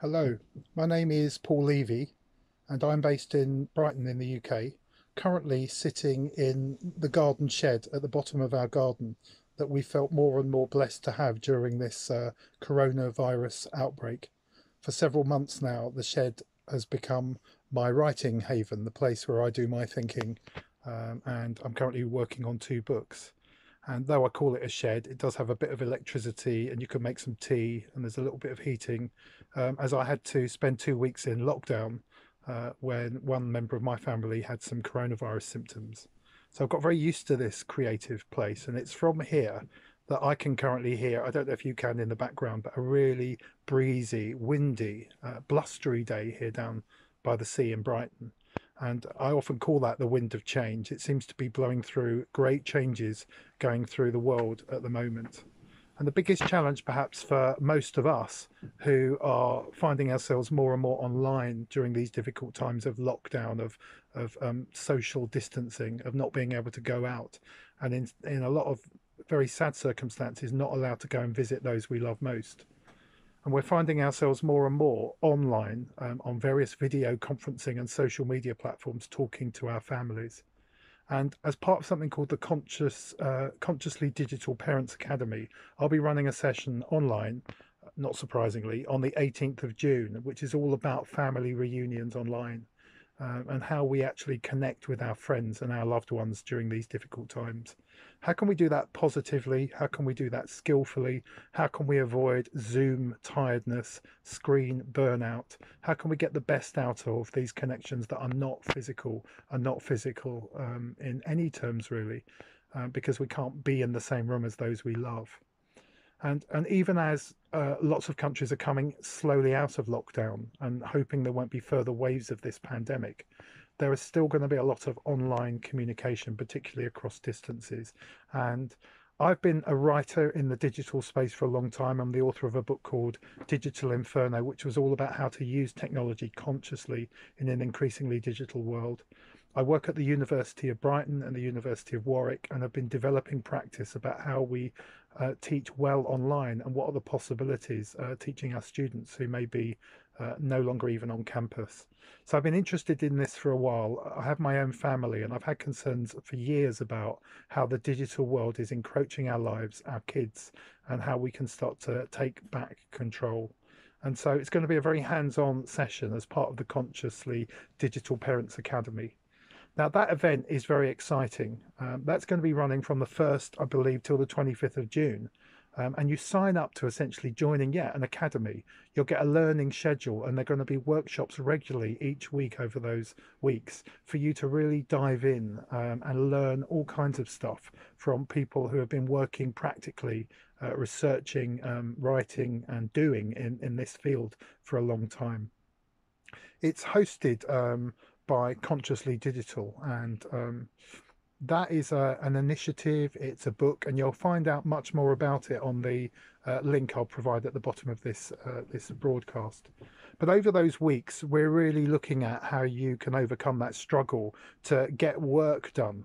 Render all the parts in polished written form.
Hello, my name is Paul Levy and I'm based in Brighton in the UK, currently sitting in the garden shed at the bottom of our garden that we felt more and more blessed to have during this coronavirus outbreak. For several months now, the shed has become my writing haven, the place where I do my thinking, and I'm currently working on two books. And though I call it a shed, it does have a bit of electricity and you can make some tea and there's a little bit of heating. As I had to spend 2 weeks in lockdown when one member of my family had some coronavirus symptoms. So I've got very used to this creative place, and it's from here that I can currently hear, I don't know if you can in the background, but a really breezy, windy, blustery day here down by the sea in Brighton. And I often call that the wind of change. It seems to be blowing through great changes going through the world at the moment. And the biggest challenge, perhaps, for most of us who are finding ourselves more and more online during these difficult times of lockdown, of social distancing, of not being able to go out, and in a lot of very sad circumstances, not allowed to go and visit those we love most. And we're finding ourselves more and more online on various video conferencing and social media platforms talking to our families. And as part of something called the Consciously Digital Parents Academy, I'll be running a session online, not surprisingly, on the 18th of June, which is all about family reunions online, and how we actually connect with our friends and our loved ones during these difficult times. How can we do that positively? How can we do that skillfully? How can we avoid Zoom tiredness, screen burnout? How can we get the best out of these connections that are not physical in any terms really, because we can't be in the same room as those we love. And even as lots of countries are coming slowly out of lockdown and hoping there won't be further waves of this pandemic, there is still going to be a lot of online communication, particularly across distances. And I've been a writer in the digital space for a long time. I'm the author of a book called Digital Inferno, which was all about how to use technology consciously in an increasingly digital world. I work at the University of Brighton and the University of Warwick and have been developing practice about how we teach well online and what are the possibilities teaching our students who may be no longer even on campus. So I've been interested in this for a while. I have my own family and I've had concerns for years about how the digital world is encroaching our lives, our kids, and how we can start to take back control. And so it's going to be a very hands-on session as part of the Consciously Digital Parents Academy. Now, that event is very exciting. That's going to be running from the 1st, I believe, till the 25th of June. And you sign up to essentially joining, yeah, an academy. You'll get a learning schedule, and there are going to be workshops regularly each week over those weeks for you to really dive in and learn all kinds of stuff from people who have been working practically, researching, writing, and doing in this field for a long time. It's hosted by Consciously Digital, and that is an initiative. It's a book, and you'll find out much more about it on the link I'll provide at the bottom of this broadcast. But over those weeks, we're really looking at how you can overcome that struggle to get work done,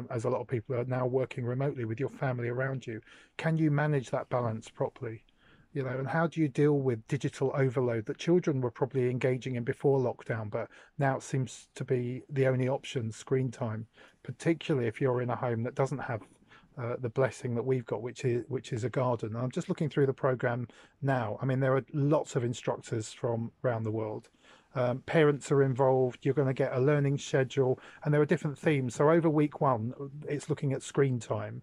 as a lot of people are now working remotely with your family around you. Can you manage that balance properly? And how do you deal with digital overload that children were probably engaging in before lockdown, but now it seems to be the only option, screen time, particularly if you're in a home that doesn't have the blessing that we've got, which is a garden. I'm just looking through the program now. I mean, there are lots of instructors from around the world. Parents are involved. You're going to get a learning schedule, and there are different themes. So over week one, it's looking at screen time.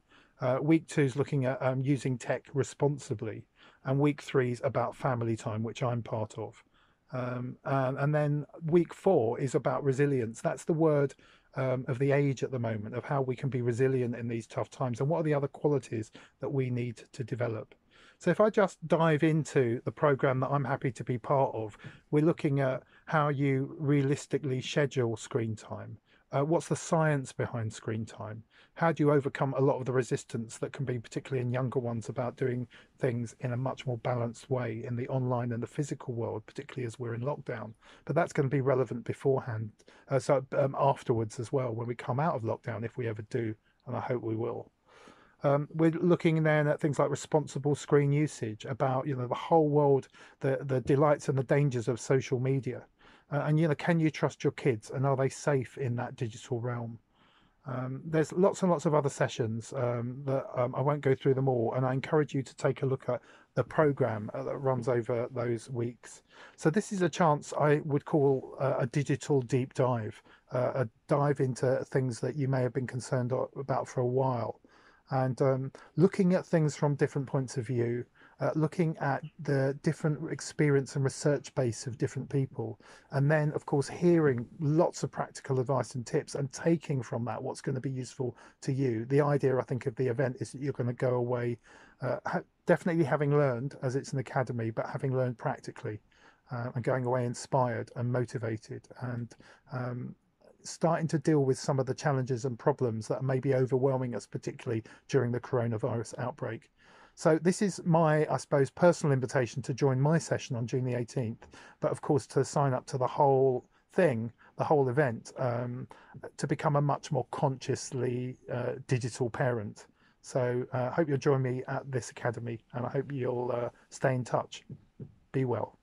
Week two is looking at using tech responsibly, and week three is about family time, which I'm part of. And then week four is about resilience. That's the word of the age at the moment, of how we can be resilient in these tough times and what are the other qualities that we need to develop. So if I just dive into the program that I'm happy to be part of, we're looking at how you realistically schedule screen time. What's the science behind screen time? How do you overcome a lot of the resistance that can be, particularly in younger ones, about doing things in a much more balanced way in the online and the physical world, particularly as we're in lockdown? But that's going to be relevant beforehand, afterwards as well, when we come out of lockdown, if we ever do, and I hope we will. We're looking then at things like responsible screen usage, about the whole world, the delights and the dangers of social media, and can you trust your kids, and are they safe in that digital realm? There's lots and lots of other sessions that I won't go through them all, and I encourage you to take a look at the program that runs over those weeks. So this is a chance I would call a digital deep dive, a dive into things that you may have been concerned about for a while, and looking at things from different points of view, looking at the different experience and research base of different people, and then of course hearing lots of practical advice and tips and taking from that what's going to be useful to you. The idea, I think, of the event is that you're going to go away definitely having learned, as it's an academy, but having learned practically, and going away inspired and motivated, and starting to deal with some of the challenges and problems that may be overwhelming us, particularly during the coronavirus outbreak. So this is my, I suppose, personal invitation to join my session on June the 18th, but of course to sign up to the whole thing, the whole event, to become a much more consciously digital parent. So I hope you'll join me at this academy, and I hope you'll stay in touch. Be well.